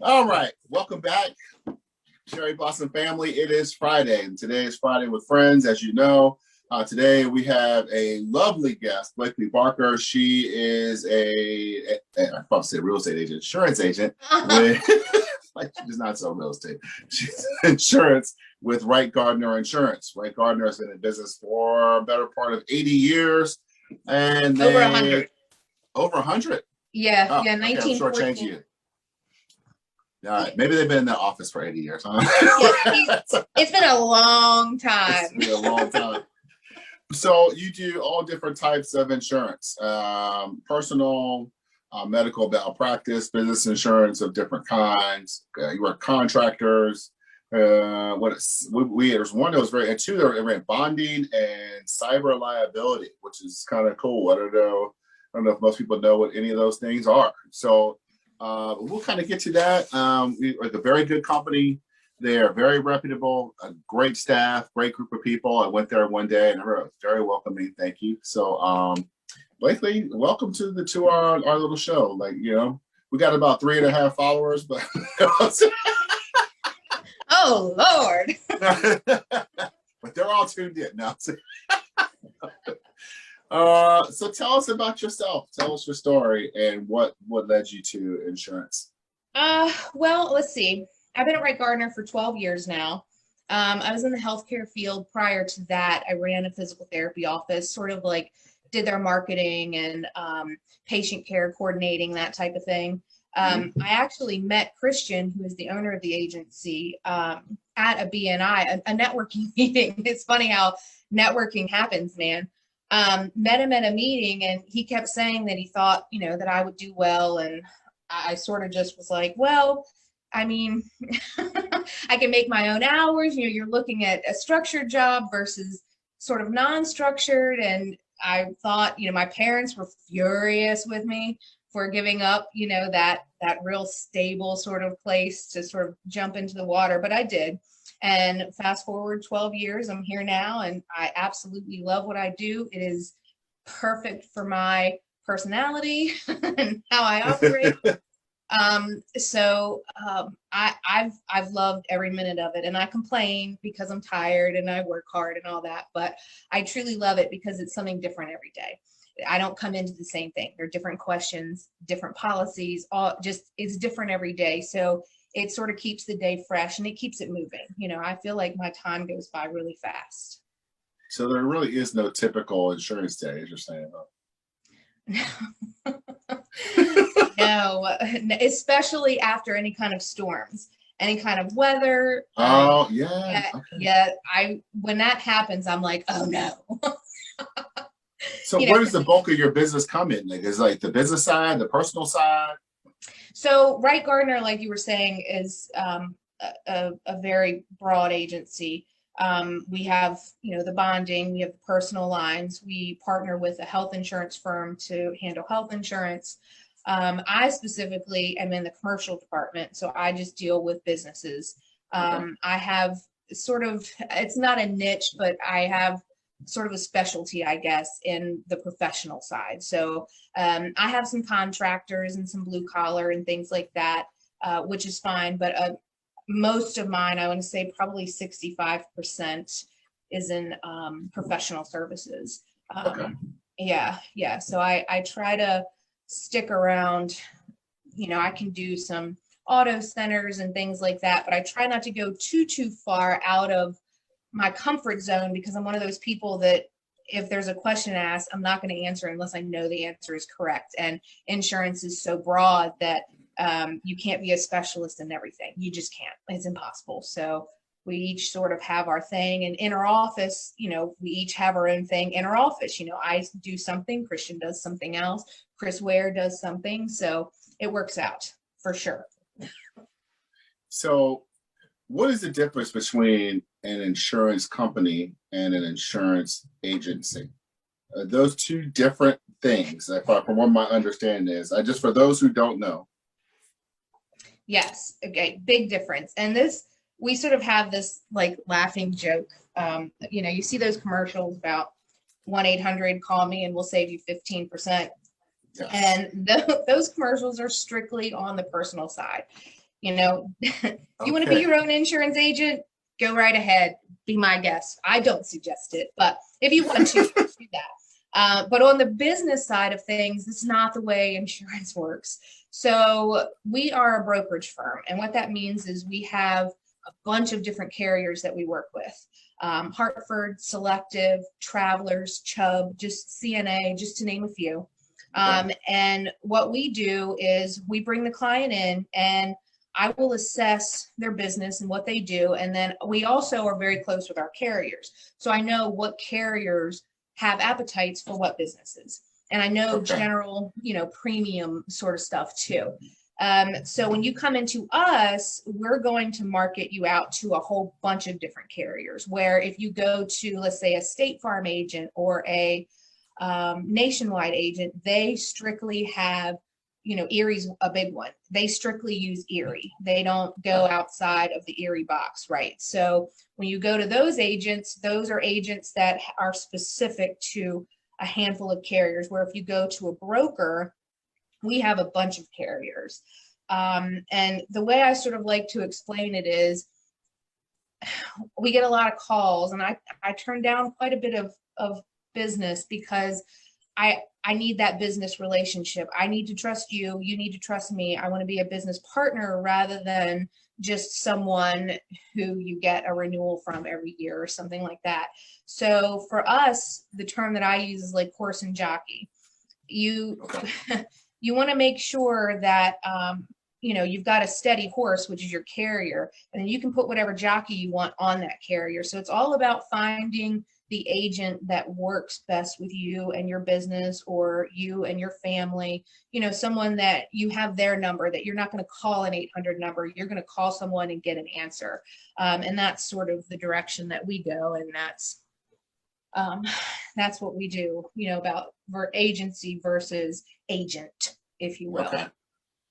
All right, welcome back, Cherry Blossom family. It is Friday, and today is Friday with Friends, as you know. Today we have a lovely guest, Blakely Barker. She is I'm about to say real estate agent, insurance agent with, like she's not so real estate. She's insurance with Wright Gardner Insurance. Wright Gardner has been in business for a better part of 80 years, and Over 100. Over 100. Yeah, Oh, yeah, okay, I'm shortchanging 1914. you. All right, maybe they've been in that office for 80 years, huh? Yeah, it's been a long time. It's been a long time. So you do all different types of insurance, personal, medical malpractice, business insurance of different kinds. You work contractors. There's one that was and two that were in bonding and cyber liability, which is kind of cool. I don't know if most people know what any of those things are. So we'll kind of get to that. We are a very good company. They are very reputable, a great staff, great group of people. I went there one day and everyone was very welcoming. Thank you. So, Blakely, welcome to our little show. Like, we got about 3.5 followers, but Oh Lord. but they're all tuned in now. So tell us about yourself. Tell us your story and what led you to insurance. Well, let's see. I've been at Wright Gardner for 12 years now. I was in the healthcare field. Prior to that, I ran a physical therapy office, sort of like did their marketing and patient care coordinating, that type of thing. I actually met Christian, who is the owner of the agency, at a BNI, a networking meeting. It's funny how networking happens, man. Met him at a meeting, and he kept saying that he thought, that I would do well. And I sort of just was like, well, I mean, I can make my own hours. You're looking at a structured job versus sort of non-structured. And I thought, my parents were furious with me for giving up, that real stable sort of place to sort of jump into the water. But I did. And fast forward 12 years, I'm here now, and I absolutely love what I do. It is perfect for my personality and how I operate. I've loved every minute of it, and I complain because I'm tired and I work hard and all that, but I truly love it because it's something different every day. I don't come into the same thing. There are different questions, different policies, it's different every day. So it sort of keeps the day fresh and it keeps it moving. I feel like my time goes by really fast. So there really is no typical insurance day, as you're saying. No, especially after any kind of storms, any kind of weather. Oh, yeah. Okay. Yeah. When that happens, I'm like, oh no. So where does the bulk of your business come in? Like, is like the business side, the personal side? So Wright Gardner, like you were saying, is a very broad agency. We have, the bonding, we have the personal lines. We partner with a health insurance firm to handle health insurance. I specifically am in the commercial department, so I just deal with businesses. Okay. I have it's not a niche, but I have sort of a specialty, I guess, in the professional side. So I have some contractors and some blue collar and things like that, which is fine. But most of mine, I want to say probably 65% is in professional services. Okay. Yeah. So I try to stick around. I can do some auto centers and things like that, but I try not to go too far out of my comfort zone, because I'm one of those people that if there's a question asked, I'm not going to answer unless I know the answer is correct. And insurance is so broad that you can't be a specialist in everything. You just can't. It's impossible. So we each sort of have our thing. And in our office, we each have our own thing in our office. I do something, Christian does something else, Chris Ware does something. So it works out for sure. So what is the difference between an insurance company and an insurance agency? Those two different things, from what my understanding is. Just for those who don't know. Yes. Okay. Big difference. And we sort of have this like laughing joke. You see those commercials about 1-800 call me and we'll save you 15%. Yes. And those commercials are strictly on the personal side. You know, if you want to be your own insurance agent, go right ahead. Be my guest. I don't suggest it, but if you want to, do that. But on the business side of things, this is not the way insurance works. So we are a brokerage firm. And what that means is we have a bunch of different carriers that we work with. Hartford, Selective, Travelers, Chubb, just CNA, just to name a few. And what we do is we bring the client in and I will assess their business and what they do. And then we also are very close with our carriers. So I know what carriers have appetites for what businesses. And I know general, premium sort of stuff too. So when you come into us, we're going to market you out to a whole bunch of different carriers, where if you go to, let's say, a State Farm agent or a nationwide agent, they strictly have, Erie's a big one. They strictly use Erie. They don't go outside of the Erie box, right? So when you go to those agents, those are agents that are specific to a handful of carriers, where if you go to a broker, we have a bunch of carriers. And the way I sort of like to explain it is we get a lot of calls, and I turn down quite a bit of business because I need that business relationship. I need to trust you. You need to trust me. I want to be a business partner rather than just someone who you get a renewal from every year or something like that. So for us, the term that I use is like horse and jockey. You want to make sure that, you've got a steady horse, which is your carrier, and then you can put whatever jockey you want on that carrier. So it's all about finding the agent that works best with you and your business, or you and your family, someone that you have their number, that you're not going to call an 800 number. You're going to call someone and get an answer. And that's sort of the direction that we go. And that's what we do, about agency versus agent, if you will. Okay.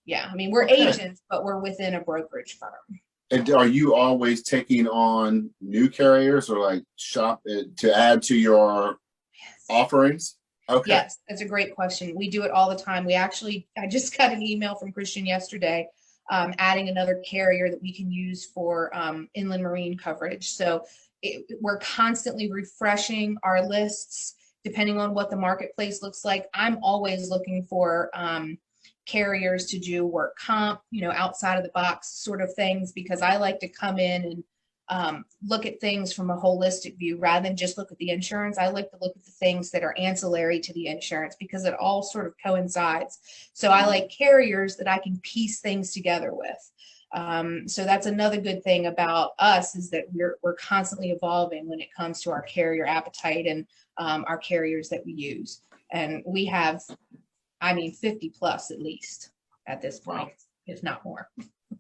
Yeah. I mean, we're agents, but we're within a brokerage firm. And are you always taking on new carriers or like shop to add to your offerings? Okay. Yes, that's a great question. We do it all the time. I just got an email from Christian yesterday, adding another carrier that we can use for inland marine coverage. So we're constantly refreshing our lists depending on what the marketplace looks like. I'm always looking for carriers to do work comp, outside of the box sort of things, because I like to come in and look at things from a holistic view rather than just look at the insurance. I like to look at the things that are ancillary to the insurance because it all sort of coincides. So I like carriers that I can piece things together with. So that's another good thing about us, is that we're constantly evolving when it comes to our carrier appetite and our carriers that we use. And we have 50 plus at least at this point, if not more.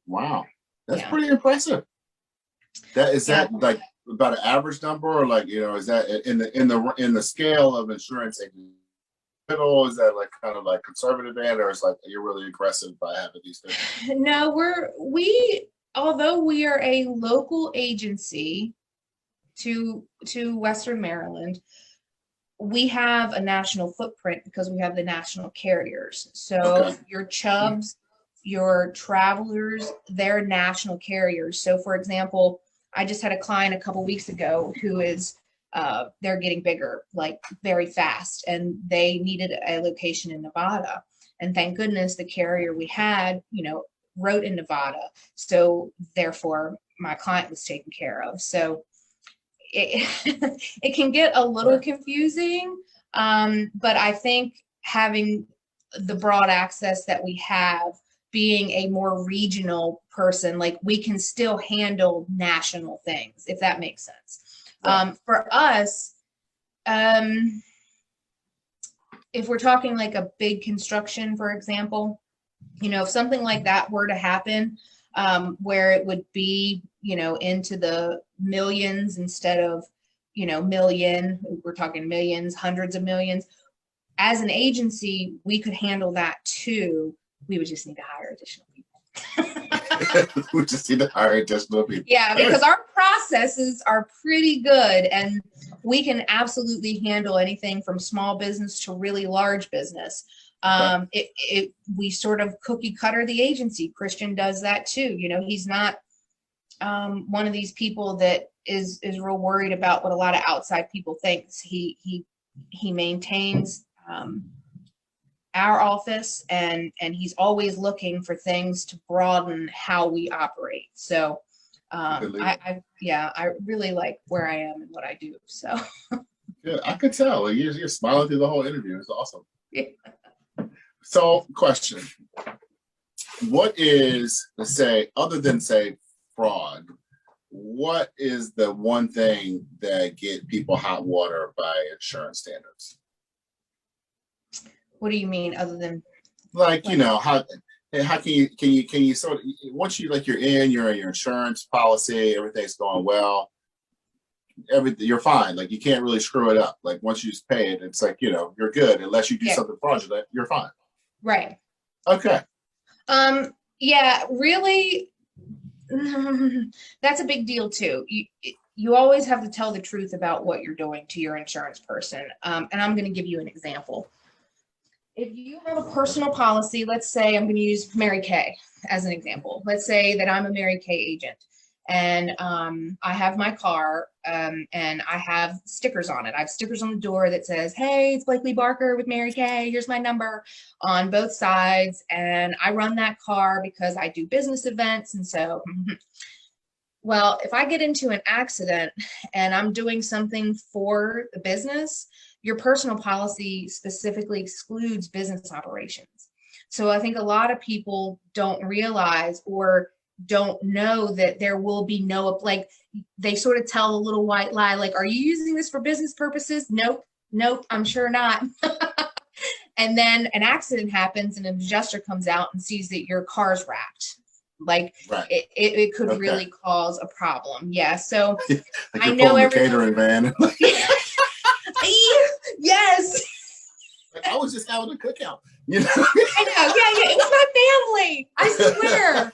Wow. That's pretty impressive. That like about an average number, or like, is that in the scale of insurance agents? Is that like kind of like conservative end, or is like you're really aggressive by having these things? No, although we are a local agency to Western Maryland, we have a national footprint because we have the national carriers. So your Chubbs, your Travelers, they're national carriers. So for example, I just had a client a couple weeks ago who is, they're getting bigger, like very fast, and they needed a location in Nevada. And thank goodness the carrier we had, wrote in Nevada. So therefore my client was taken care of. So it can get a little confusing, but I think having the broad access that we have, being a more regional person, like we can still handle national things, if that makes sense. For us, if we're talking like a big construction, for example, if something like that were to happen, where it would be, into the millions instead of, million, we're talking millions, hundreds of millions. As an agency, we could handle that too. We would just need to hire additional people. We just need to hire additional people. Yeah, because our processes are pretty good, and we can absolutely handle anything from small business to really large business. Okay. We sort of cookie cutter the agency. Christian does that too. You know, he's not one of these people that is real worried about what a lot of outside people think. He maintains our office, and he's always looking for things to broaden how we operate. So I really like where I am and what I do. So yeah, I could tell. Like, you're smiling through the whole interview. It's awesome. yeah. So, question: what is, let's say, other than say fraud, what is the one thing that get people hot water by insurance standards? What do you mean other than Like, you know, how can you sort of, once you, like, you're in your insurance policy, everything's going well, everything, you're fine. Like, you can't really screw it up. Like, once you just pay it, it's like, you know, you're good. Unless you do yeah, something fraudulent, you're fine. right. Okay. Yeah, really, that's a big deal too. You always have to tell the truth about what you're doing to your insurance person. And I'm going to give you an example. If you have a personal policy, let's say I'm going to use Mary Kay as an example. Let's say that I'm a Mary Kay agent, and I have my car, and I have stickers on it. I have stickers on the door that says, "Hey, it's Blakely Barker with Mary Kay. Here's my number," on both sides. And I run that car because I do business events. And so, well, if I get into an accident and I'm doing something for the business, your personal policy specifically excludes business operations. So I think a lot of people don't realize or don't know that there will be no, like, they sort of tell a little white lie, like, "Are you using this for business purposes?" Nope, nope, I'm sure not. And then an accident happens and an adjuster comes out and sees that your car's wrapped. Like, Right. it could Okay. really cause a problem. Yeah. So Like, I you're know pulling the everyone. catering van. Yes. Like, I was just having a cookout, you know. I know. Yeah, yeah. It was my family. I swear.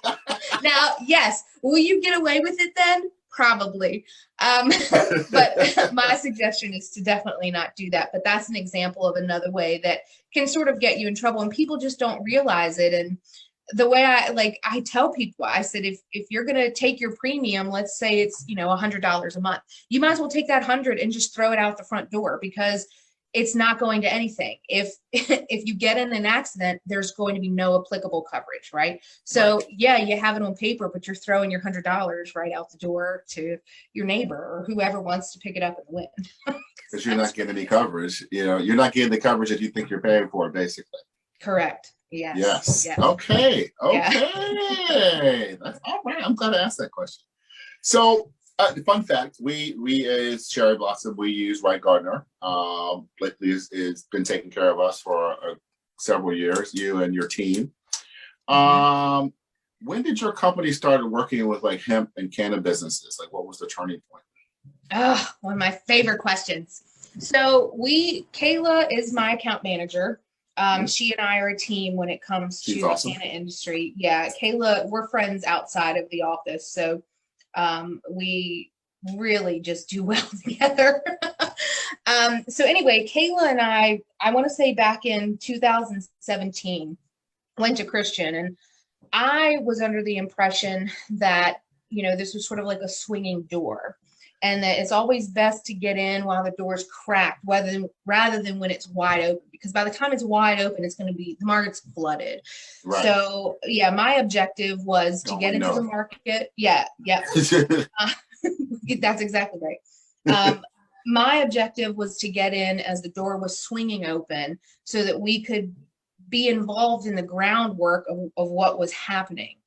Now, yes. Will you get away with it then? Probably. But my suggestion is to definitely not do that. But that's an example of another way that can sort of get you in trouble, and people just don't realize it. And the way I tell people, I said, if you're going to take your premium, let's say it's, $100 a month, you might as well take that 100 and just throw it out the front door, because it's not going to anything. If you get in an accident, there's going to be no applicable coverage, right? So Right. yeah, you have it on paper, but you're throwing your $100 right out the door to your neighbor or whoever wants to pick it up in the wind. Because you're not getting any coverage. You know, you're not getting the coverage that you think you're paying for, basically. Correct. Yes. Yes. Yes. Okay. Yeah. That's all right. I'm glad I asked that question. So, fun fact: we as Cherry Blossom, we use Right Gardner. Blakely has been taking care of us for several years. You and your team. Mhm. When did your company started working with, like, hemp and cannabis businesses? Like, what was the turning point? Oh, one of my favorite questions. So Kayla is my account manager. She and I are a team when it comes She's to the awesome. canna industry. Yeah, Kayla, we're friends outside of the office, so we really just do well together. So anyway, Kayla and I want to say back in 2017, went to Christian, and I was under the impression that, this was sort of like a swinging door, and that it's always best to get in while the door's cracked, rather than when it's wide open, because by the time it's wide open, it's going to be, the market's flooded. Right. So yeah, my objective was to get into the market. Yeah. Yeah. That's exactly right. My objective was to get in as the door was swinging open so that we could be involved in the groundwork of what was happening.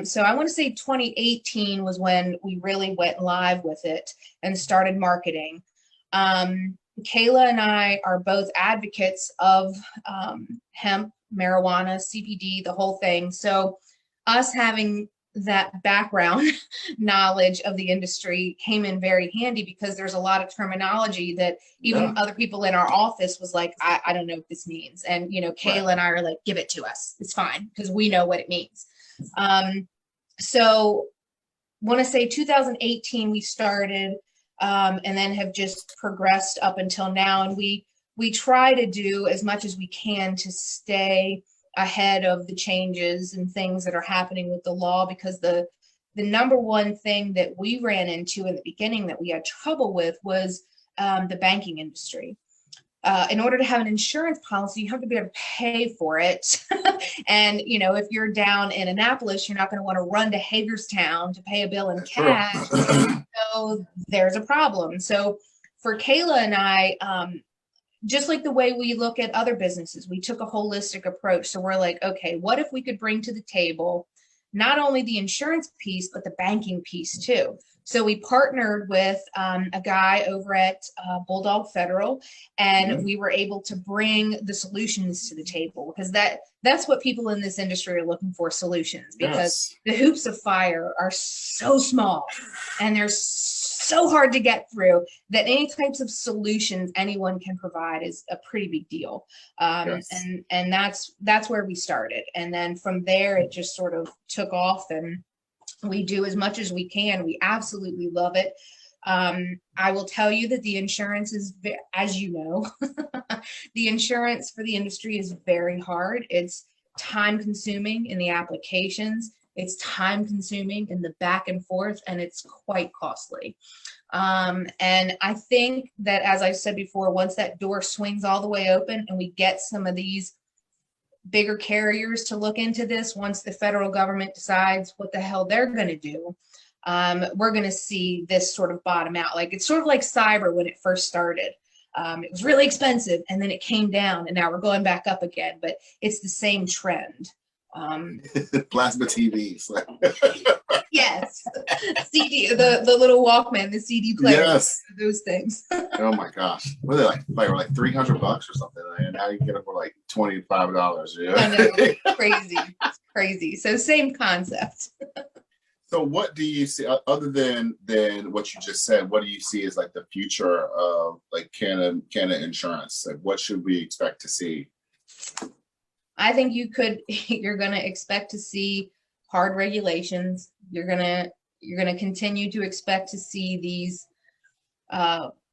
So I want to say 2018 was when we really went live with it and started marketing. Kayla and I are both advocates of hemp, marijuana, CBD, the whole thing. So us having that background knowledge of the industry came in very handy, because there's a lot of terminology that even other people in our office was like, I don't know what this means. And, Kayla and I are like, give it to us. It's fine, because we know what it means. So want to say 2018 we started, and then have just progressed up until now. And we we try to do as much as we can to stay ahead of the changes and things that are happening with the law, because the number one thing that we ran into in the beginning that we had trouble with was the banking industry. In order to have an insurance policy, you have to be able to pay for it. And, you know, if you're down in Annapolis, you're not going to want to run to Hagerstown to pay a bill in cash. So there's a problem. So for Kayla and I, just like the way we look at other businesses, we took a holistic approach. So we're like, okay, what if we could bring to the table not only the insurance piece, but the banking piece too? So we partnered with a guy over at Bulldog Federal, and we were able to bring the solutions to the table, because that's what people in this industry are looking for, solutions, because the hoops of fire are so small and they're so hard to get through that any types of solutions anyone can provide is a pretty big deal. And that's where we started. And then from there, it just sort of took off, and we do as much as we can. We absolutely love it. I will tell you that the insurance is, as you know, the insurance for the industry is very hard. It's time consuming in the applications. It's time consuming in the back and forth, and it's quite costly. And I think that, as I said before, once that door swings all the way open and we get some of these bigger carriers to look into this, once the federal government decides what the hell they're going to do, we're going to see this sort of bottom out. Like, it's sort of like cyber when it first started. It was really expensive, and then it came down, and now we're going back up again, but it's the same trend. Plasma TVs. Yes. CD, the little Walkman, the CD player. Yes. Those things. Oh my gosh. What are they like $300 or something? And now you get it for like $25. Yeah. I know. Crazy. It's crazy. So same concept. So what do you see, other than what you just said, what do you see as like the future of like Canada insurance? Like, what should we expect to see? I think you're going to expect to see hard regulations. You're going to continue to expect to see these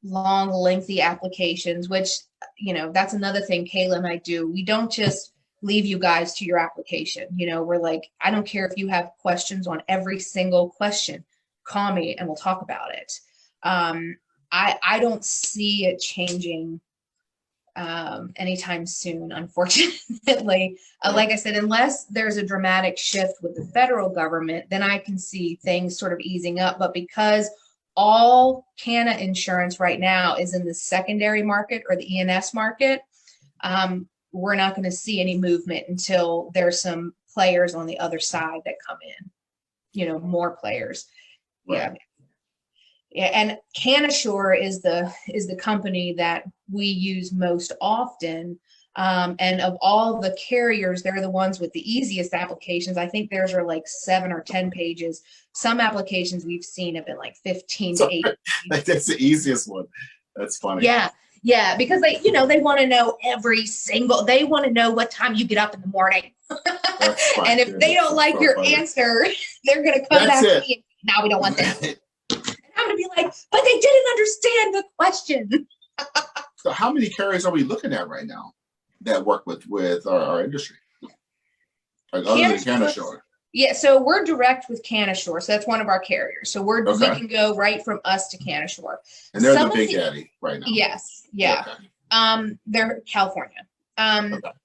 long, lengthy applications, which, you know, that's another thing Kayla and I do. We don't just leave you guys to your application. You know, we're like, I don't care if you have questions on every single question, call me and we'll talk about it. I don't see it changing anytime soon, unfortunately. Like I said, unless there's a dramatic shift with the federal government, then I can see things sort of easing up. But because all Canada insurance right now is in the secondary market or the E&S market, we're not going to see any movement until there's some players on the other side that come in, you know, more players. Right. Yeah, and CanAssure is the company that we use most often. And of all the carriers, they're the ones with the easiest applications. I think theirs are like 7 or 10 pages. Some applications we've seen have been like 15 to 18. That's the easiest one. That's funny. Yeah, because they want to know they want to know what time you get up in the morning. And if they don't like your answer, they're going to come back to me. And, no, we don't want that. I'm going to be like, but they didn't understand the question. So how many carriers are we looking at right now that work with our industry? Like other than CanAssure? Yeah, so we're direct with CanAssure. So that's one of our carriers. So we can go right from us to CanAssure. And they're the big daddy right now. Yes. Yeah. Okay. They're California.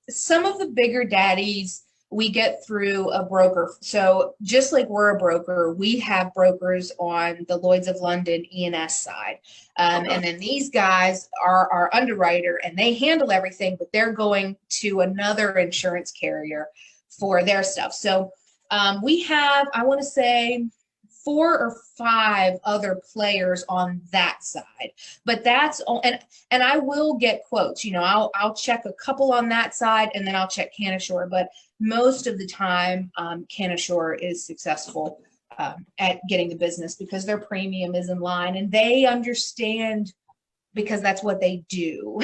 Some of the bigger daddies we get through a broker. So just like we're a broker, we have brokers on the Lloyd's of London E&S side. And then these guys are our underwriter, and they handle everything, but they're going to another insurance carrier for their stuff. So we have, I want to say, 4 or 5 other players on that side, but that's all. And I will get quotes. You know, I'll check a couple on that side, and then I'll check CanAssure. But most of the time, CanAssure is successful at getting the business because their premium is in line, and they understand because that's what they do.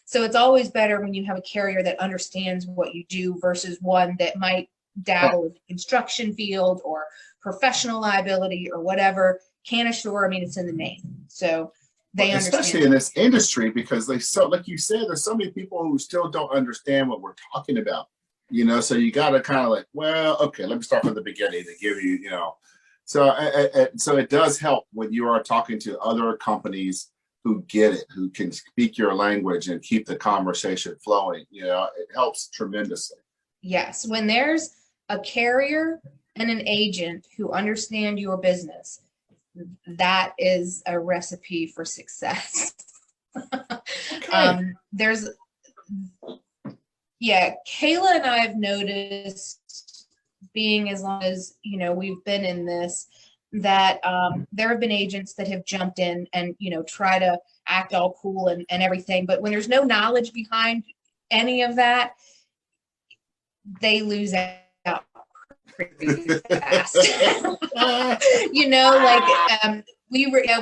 So it's always better when you have a carrier that understands what you do versus one that might dabble in the construction field or professional liability or whatever. CanAssure, I mean, it's in the name. So They especially understand. in this industry, because like you said, there's so many people who still don't understand what we're talking about. So you got to kind of like, well, okay, let me start from the beginning to give you, so it does help when you are talking to other companies who get it, who can speak your language and keep the conversation flowing. It helps tremendously. Yes, when there's a carrier and an agent who understand your business, that is a recipe for success. Okay. There's, yeah, Kayla and I have noticed, being as long as, we've been in this, that there have been agents that have jumped in and, try to act all cool and everything. But when there's no knowledge behind any of that, they lose out pretty fast. We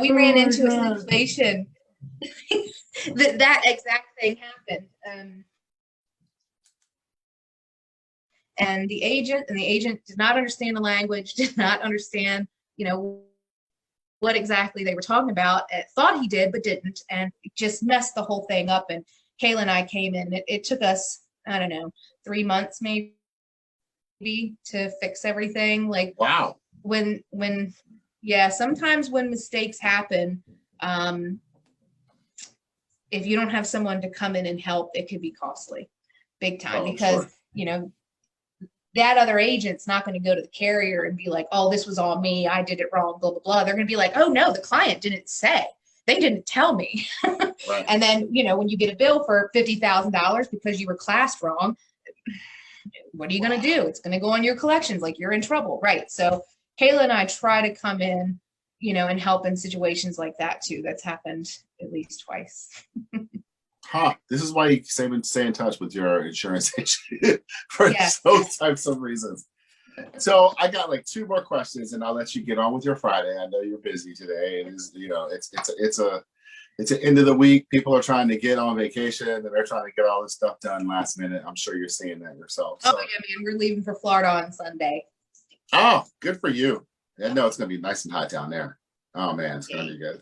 ran into a situation that exact thing happened. And the agent did not understand the language, did not understand, what exactly they were talking about. Thought he did, but didn't, and just messed the whole thing up. And Kayla and I came in. It took us, I don't know, 3 months maybe to fix everything. Like, wow. Sometimes when mistakes happen, if you don't have someone to come in and help, it could be costly, big time, because sure. That other agent's not going to go to the carrier and be like, oh, this was all me, I did it wrong, blah, blah, blah. They're going to be like, oh, no, the client didn't say. They didn't tell me. Right. And then, when you get a bill for $50,000 because you were classed wrong, what are you going to do? It's going to go on your collections, like you're in trouble. Right. So Kayla and I try to come in, and help in situations like that too. That's happened at least twice. This is why you stay in touch with your insurance agent for those types of reasons. So I got like 2 more questions, and I'll let you get on with your Friday. I know you're busy today. It is, it's an end of the week. People are trying to get on vacation, and they're trying to get all this stuff done last minute. I'm sure you're seeing that yourself. So. Oh yeah, man, we're leaving for Florida on Sunday. Oh, good for you. I know it's gonna be nice and hot down there. Oh man, it's gonna be good.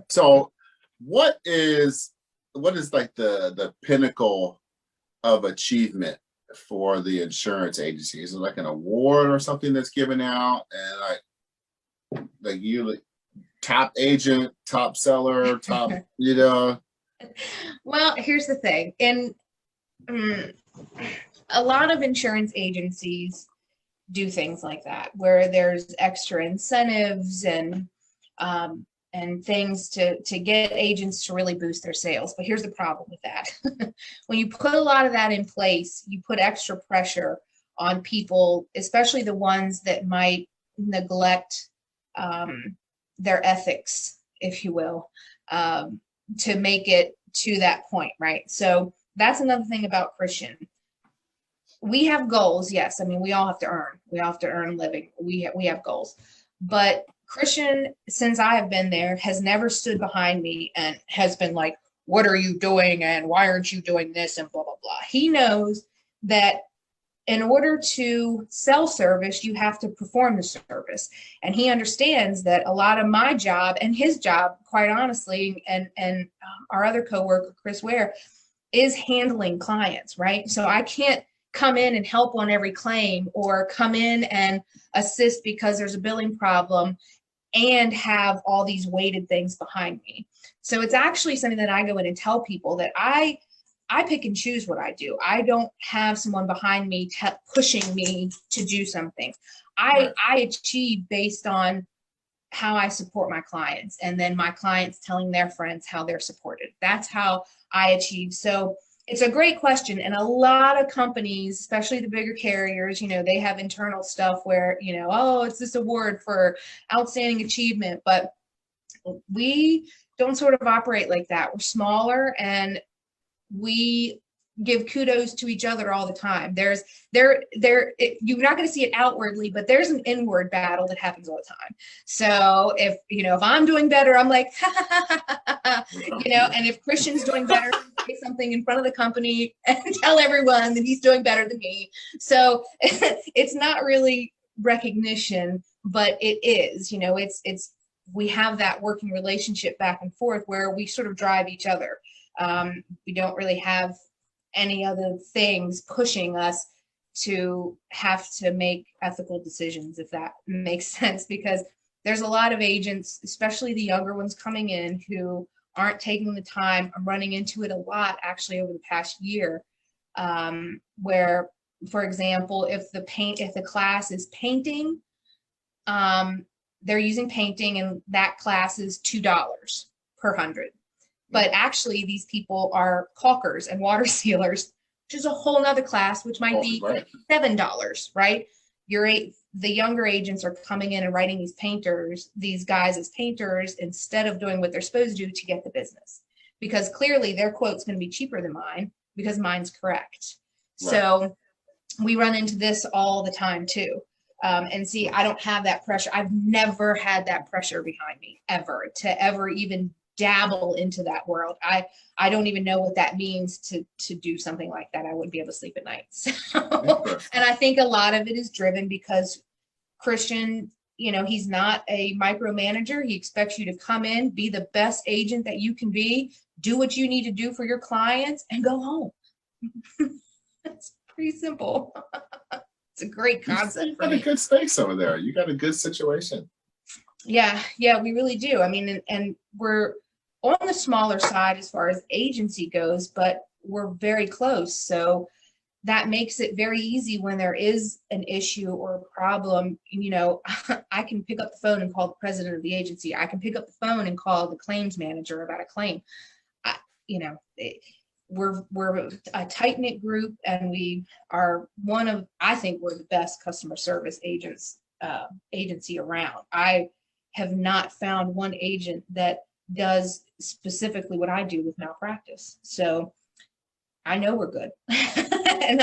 So, what is like the pinnacle of achievement for the insurance agency? Is it like an award or something that's given out, and like you top agent, top seller, top Well, here's the thing. In a lot of insurance agencies do things like that, where there's extra incentives and things to get agents to really boost their sales. But here's the problem with that. When you put a lot of that in place, you put extra pressure on people, especially the ones that might neglect their ethics, if you will, to make it to that point, right? So that's another thing about Christian. We have goals, yes. I mean, we all have to earn. We all have to earn a living. We have goals. But Christian, since I have been there, has never stood behind me and has been like, what are you doing? And why aren't you doing this? And blah, blah, blah. He knows that in order to sell service, you have to perform the service. And he understands that a lot of my job and his job, quite honestly, and our other coworker, Chris Ware, is handling clients, right? So I can't come in and help on every claim, or come in and assist because there's a billing problem and have all these weighted things behind me. So it's actually something that I go in and tell people, that I pick and choose what I do. I don't have someone behind me pushing me to do something. I achieve based on how I support my clients, and then my clients telling their friends how they're supported. That's how I achieve. So it's a great question. And a lot of companies, especially the bigger carriers, they have internal stuff where, oh, it's this award for outstanding achievement. But we don't sort of operate like that. We're smaller, and we give kudos to each other all the time. You're not going to see it outwardly, but there's an inward battle that happens all the time. So if I'm doing better, I'm like, and if Christian's doing better, say something in front of the company and tell everyone that he's doing better than me. So it's not really recognition, but it is, it's we have that working relationship back and forth where we sort of drive each other. We don't really have any other things pushing us to have to make ethical decisions, if that makes sense, because there's a lot of agents, especially the younger ones coming in, who aren't taking the time. I'm running into it a lot actually over the past year, where, for example, if the class is painting, they're using painting and that class is $2 per 100. But actually these people are caulkers and water sealers, which is a whole nother class, which might be right. $7, right? The younger agents are coming in and writing these guys as painters, instead of doing what they're supposed to do to get the business, because clearly their quote's going to be cheaper than mine because mine's correct. Right. So we run into this all the time too. And see, I don't have that pressure. I've never had that pressure behind me ever to ever even dabble into that world. I don't even know what that means to do something like that. I wouldn't be able to sleep at night. So, and I think a lot of it is driven because Christian, he's not a micromanager. He expects you to come in, be the best agent that you can be, do what you need to do for your clients, and go home. It's pretty simple. It's a great concept. You got a good space over there. You got a good situation. Yeah, we really do. I mean, and we're on the smaller side as far as agency goes, but we're very close. So that makes it very easy when there is an issue or a problem. I can pick up the phone and call the president of the agency. I can pick up the phone and call the claims manager about a claim. We're a tight-knit group, and we are I think we're the best customer service agency around. I have not found one agent that does specifically what I do with malpractice. So I know we're good. and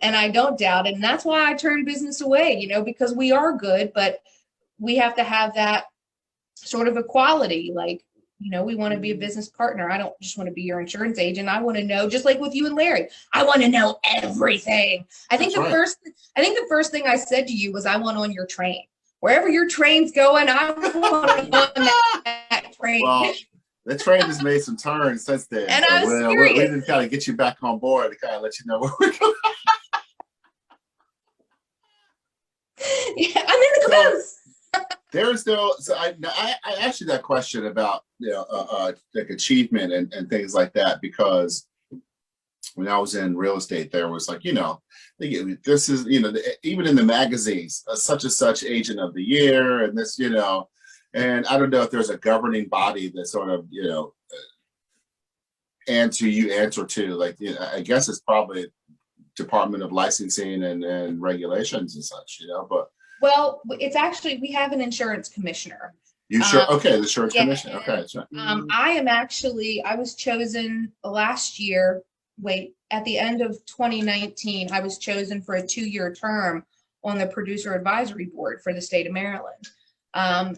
I don't doubt it. And that's why I turn business away, because we are good, but we have to have that sort of equality. Like, we want to be a business partner. I don't just want to be your insurance agent. I want to know, just like with you and Larry, I want to know everything. I think the first thing I said to you was, I want on your train. Wherever your train's going, I want to go on that train. Well, the train has made some turns since then. And I was serious. We didn't kind of get you back on board to kind of let you know where we're going. Yeah, I'm in the caboose. So I asked you that question about like achievement and things like that, because when I was in real estate, there was like, this is, even in the magazines, such and such agent of the year, and this, and I don't know if there's a governing body that sort of, answer to, like, I guess it's probably Department of Licensing and Regulations and such, but. Well, it's actually, we have an insurance commissioner. You sure? Okay, the insurance commissioner. Okay, that's right. I was chosen last year. At the end of 2019, I was chosen for a 2-year term on the producer advisory board for the state of Maryland.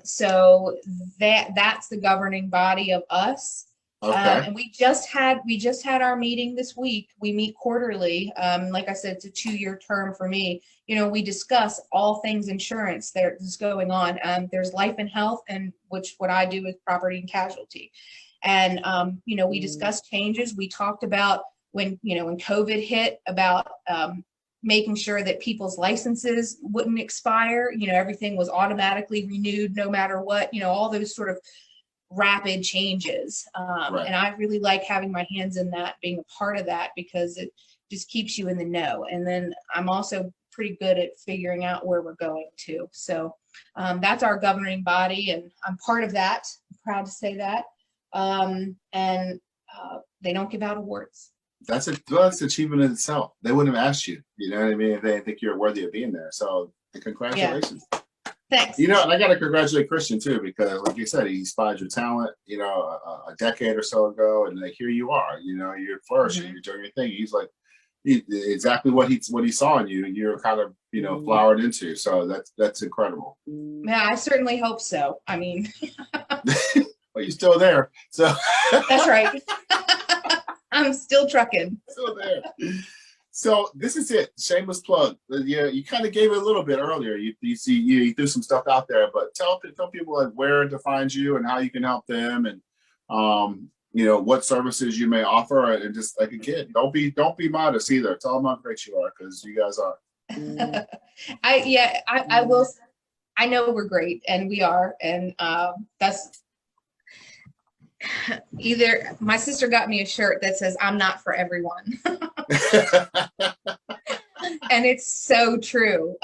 So that's the governing body of us. Okay. And we just had our meeting this week. We meet quarterly. Like I said, it's a 2-year term for me. We discuss all things insurance that is going on. There's life and health, and what I do is property and casualty. And, we discussed changes. We talked about when COVID hit, about making sure that people's licenses wouldn't expire. Everything was automatically renewed no matter what, all those sort of rapid changes. Right. And I really like having my hands in that, being a part of that, because it just keeps you in the know. And then I'm also pretty good at figuring out where we're going to. So that's our governing body, and I'm part of that. I'm proud to say that. And they don't give out awards. That's an achievement in itself. They wouldn't have asked you, you know what I mean, if they didn't think you're worthy of being there. So congratulations. Yeah. Thanks. And I got to congratulate Christian too, because like you said, he spied your talent, a decade or so ago, and like, here you are, you're flourishing, you're doing your thing. He's like, exactly what he saw in you, you're kind of, flowered into. So that's incredible. Yeah, I certainly hope so. I mean, well, you're still there. So that's right. I'm still trucking. Still there. So this is it. Shameless plug. Yeah, you kind of gave it a little bit earlier. You threw some stuff out there, but tell people like where to find you and how you can help them, and what services you may offer. And just like again, don't be modest either. Tell them how great you are, because you guys are. I will. I know we're great, and we are, and that's either my sister got me a shirt that says "I'm not for everyone." And it's so true.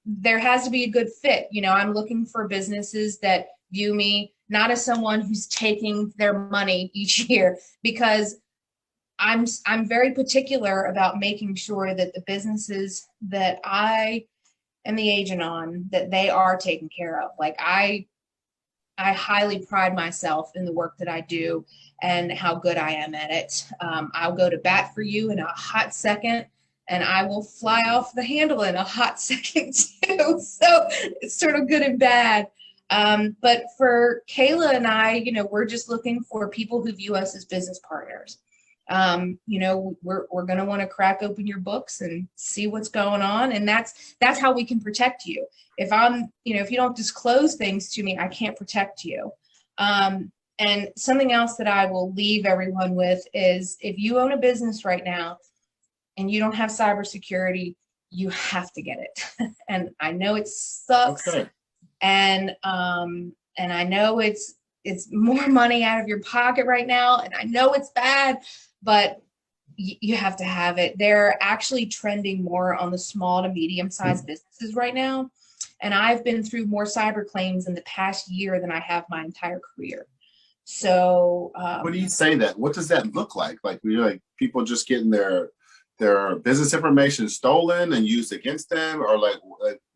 There has to be a good fit. I'm looking for businesses that view me not as someone who's taking their money each year, because I'm very particular about making sure that the businesses that I am the agent on, that they are taken care of. Like I highly pride myself in the work that I do and how good I am at it. I'll go to bat for you in a hot second, and I will fly off the handle in a hot second too. So it's sort of good and bad. But for Kayla and I, we're just looking for people who view us as business partners. We're going to want to crack open your books and see what's going on. And that's how we can protect you. If if you don't disclose things to me, I can't protect you. And something else that I will leave everyone with is, if you own a business right now and you don't have cybersecurity, you have to get it. And I know it sucks. Okay. And I know it's more money out of your pocket right now. And I know it's bad, but you have to have it. They're actually trending more on the small to medium-sized businesses right now. And I've been through more cyber claims in the past year than I have my entire career. So when you say that, what does that look like? Like, people just getting their business information stolen and used against them, or like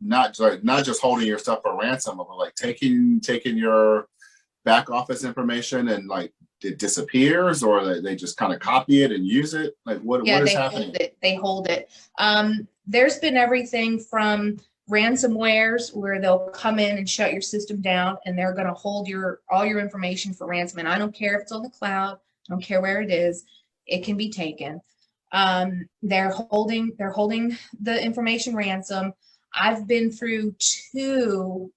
not just holding your stuff for ransom, but like taking your back office information and like it disappears, or they just kind of copy it and use it? Like what is happening? They hold it. There's been everything from ransomwares where they'll come in and shut your system down, and they're going to hold all your information for ransom. And I don't care if it's on the cloud, I don't care where it is, it can be taken. They're holding the information ransom. I've been through 2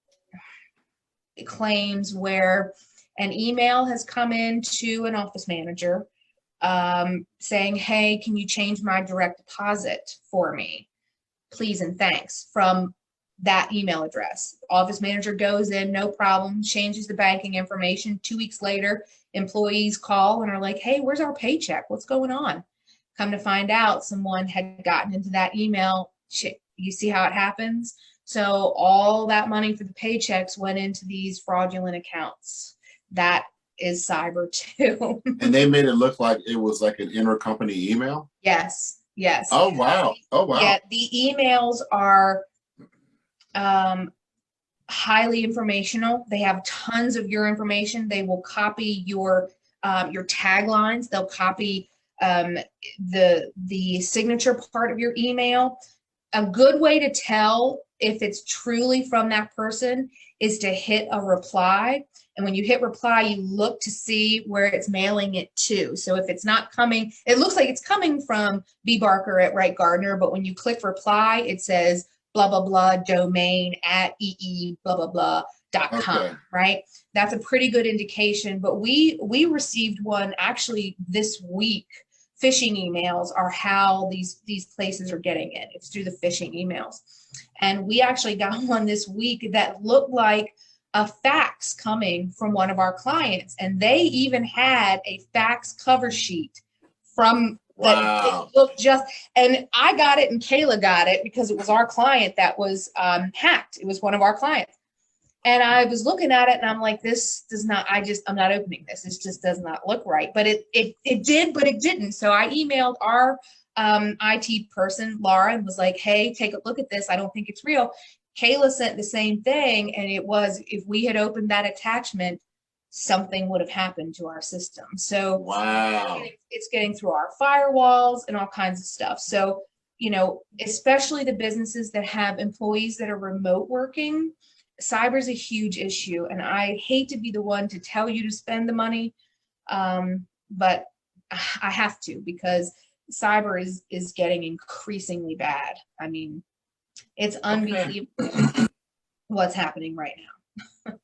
claims where an email has come in to an office manager saying, "Hey, can you change my direct deposit for me? Please and thanks," from that email address. Office manager goes in, no problem, changes the banking information. 2 weeks later, employees call and are like, "Hey, where's our paycheck? What's going on?" Come to find out, someone had gotten into that email. You see how it happens? So all that money for the paychecks went into these fraudulent accounts. That is cyber too. And they made it look like it was like an intercompany email? Yes. Oh, wow. Yeah, the emails are highly informational. They have tons of your information. They will copy your taglines. They'll copy the signature part of your email. A good way to tell if it's truly from that person is to hit a reply. And when you hit reply, you look to see where it's mailing it to. So if it's not coming, it looks like it's coming from B. Barker at Wright Gardner, but when you click reply, it says blah, blah, blah, domain at blah, blah, blah.com, okay. Right? That's a pretty good indication. But we received one actually this week. Phishing emails are how these places are getting it. It's through the phishing emails. And we actually got one this week that looked like a fax coming from one of our clients. And they even had a fax cover sheet from wow. It looked and I got it and Kayla got it because it was our client that was hacked. It was one of our clients. And I was looking at it and I'm like, I'm not opening this. This just does not look right. But it did, but it didn't. So I emailed our IT person, Laura, and was like, "Hey, take a look at this. I don't think it's real." Kayla sent the same thing. And it was, if we had opened that attachment, something would have happened to our system. So wow. It's getting through our firewalls and all kinds of stuff. So, especially the businesses that have employees that are remote working, cyber is a huge issue, and I hate to be the one to tell you to spend the money, but I have to, because cyber is getting increasingly bad. I mean, it's unbelievable what's happening right now.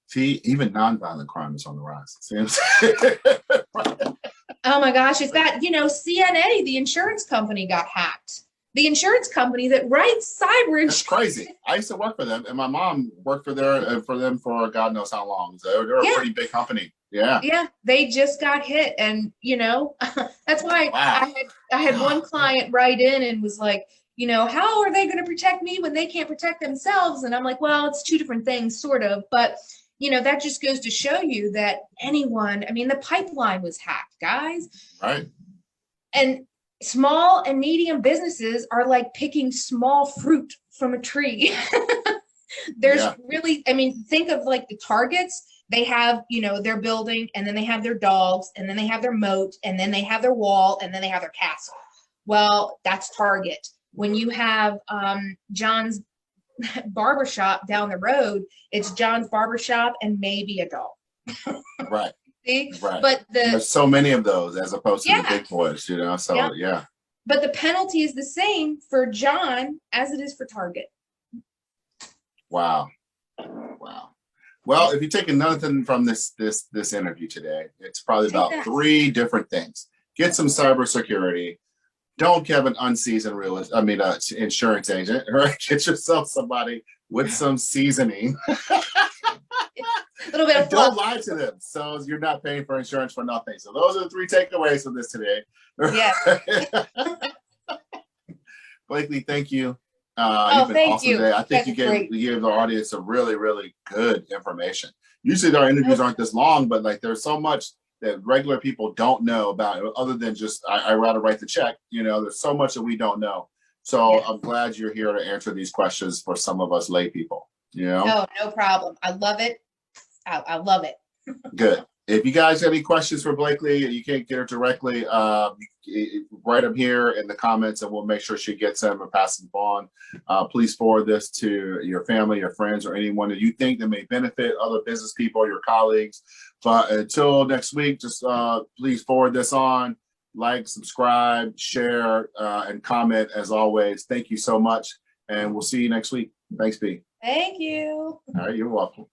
See, even nonviolent crime is on the rise. See what I'm saying? Oh my gosh, it's that, CNA, the insurance company, got hacked. The insurance company that writes cyber insurance. That's crazy. I used to work for them, and my mom worked for them for God knows how long. So they're a pretty big company. Yeah. Yeah, they just got hit, and that's why I had one client write in and was like, how are they going to protect me when they can't protect themselves? And I'm like, well, it's two different things, sort of, but that just goes to show you that anyone, I mean, the pipeline was hacked, guys. Right. And small and medium businesses are like picking small fruit from a tree. There's really, I mean, think of like the Targets. They have, their building, and then they have their dogs, and then they have their moat, and then they have their wall, and then they have their castle. Well, that's Target. When you have John's barbershop down the road, it's John's barbershop and maybe a dog. Right. See? Right. But there's so many of those as opposed to the big boys, So yeah. But the penalty is the same for John as it is for Target. Wow. Well, if you take nothing from this interview today, it's probably about 3 different things. Get some cybersecurity. Don't have an unseasoned insurance agent, right? Get yourself somebody with some seasoning. A little bit of don't lie to them, so you're not paying for insurance for nothing. So those are the 3 takeaways from this today. Yeah. Blakely, thank you. You've been awesome today. I think you gave the audience some really, really good information. Usually our interviews aren't this long, but like there's so much that regular people don't know about it, other than just I rather write the check. There's so much that we don't know. So I'm glad you're here to answer these questions for some of us lay people. No problem. I love it. I love it. Good. If you guys have any questions for Blakely, you can't get her directly, write them here in the comments, and we'll make sure she gets them and pass them on. Please forward this to your family, your friends, or anyone that you think that may benefit, other business people, your colleagues. But until next week, just please forward this on, like, subscribe, share, and comment as always. Thank you so much, and we'll see you next week. Thanks, B. Thank you. All right, you're welcome.